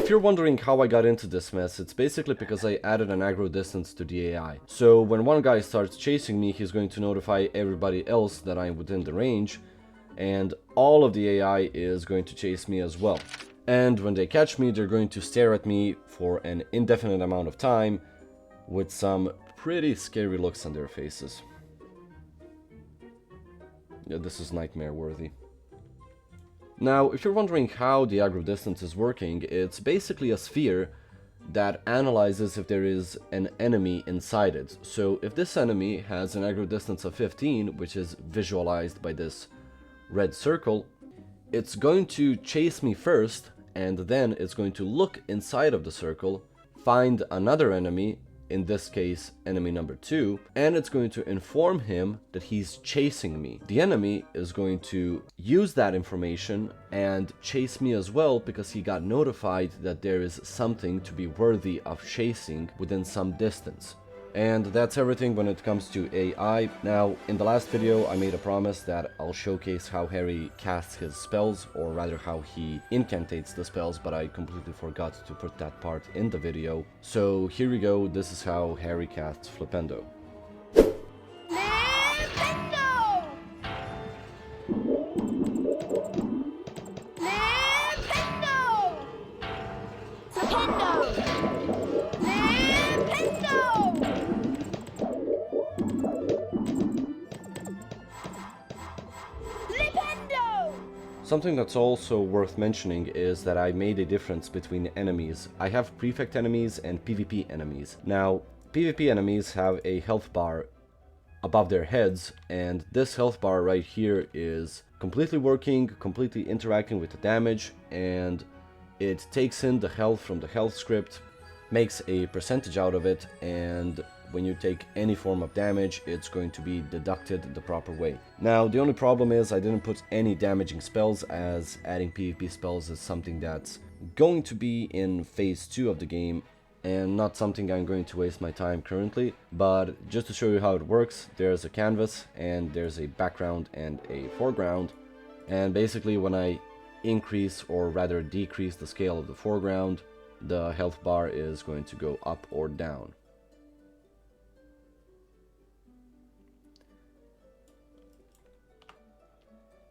If you're wondering how I got into this mess, it's basically because I added an aggro distance to the AI. So when one guy starts chasing me, he's going to notify everybody else that I'm within the range, and all of the AI is going to chase me as well. And when they catch me, they're going to stare at me for an indefinite amount of time with some pretty scary looks on their faces. Yeah, this is nightmare worthy. Now, if you're wondering how the aggro distance is working, it's basically a sphere that analyzes if there is an enemy inside it. So if this enemy has an aggro distance of 15, which is visualized by this red circle, it's going to chase me first, and then it's going to look inside of the circle, find another enemy, in this case enemy number 2, and it's going to inform him that he's chasing me. The enemy is going to use that information and chase me as well, because he got notified that there is something to be worthy of chasing within some distance. And that's everything when it comes to AI. Now, in the last video, I made a promise that I'll showcase how Harry casts his spells, or rather how he incantates the spells, but I completely forgot to put that part in the video. So here we go, this is how Harry casts Flipendo. Something that's also worth mentioning is that I made a difference between enemies. I have prefect enemies and PvP enemies. Now, PvP enemies have a health bar above their heads, and this health bar right here is completely working, completely interacting with the damage, and it takes in the health from the health script, makes a percentage out of it, and when you take any form of damage, it's going to be deducted the proper way. Now, the only problem is I didn't put any damaging spells, as adding PvP spells is something that's going to be in phase 2 of the game, and not something I'm going to waste my time currently. But just to show you how it works, there's a canvas, and there's a background and a foreground, and basically when I increase, or rather decrease, the scale of the foreground, the health bar is going to go up or down.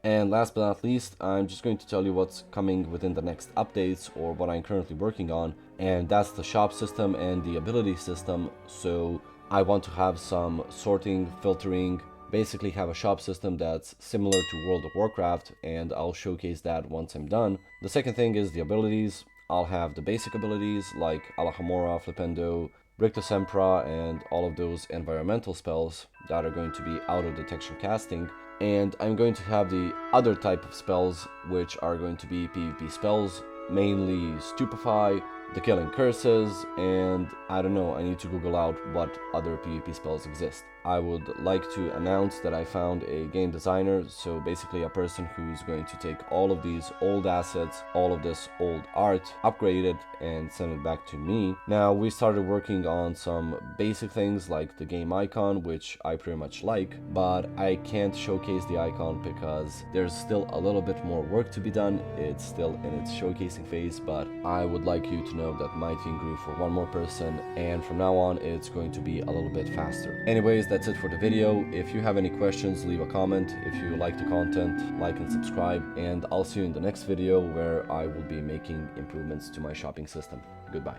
And last but not least, I'm just going to tell you what's coming within the next updates, or what I'm currently working on, and that's the shop system and the ability system. So I want to have some sorting, filtering, basically have a shop system that's similar to World of Warcraft, and I'll showcase that once I'm done. The second thing is the abilities. I'll have the basic abilities like Alahamora, Flipendo, Rictus Sempra, and all of those environmental spells that are going to be auto detection casting. And I'm going to have the other type of spells, which are going to be PvP spells, mainly Stupefy, the Killing Curses, and I don't know, I need to Google out what other PvP spells exist. I would like to announce that I found a game designer, so basically a person who's going to take all of these old assets, all of this old art, upgrade it, and send it back to me. Now, we started working on some basic things like the game icon, which I pretty much like, but I can't showcase the icon because there's still a little bit more work to be done. It's still in its showcasing phase, but I would like you to know that my team grew for one more person, and from now on it's going to be a little bit faster. Anyways, that's it for the video. If you have any questions, leave a comment. If you like the content, like and subscribe, and I'll see you in the next video where I will be making improvements to my shopping system. Goodbye.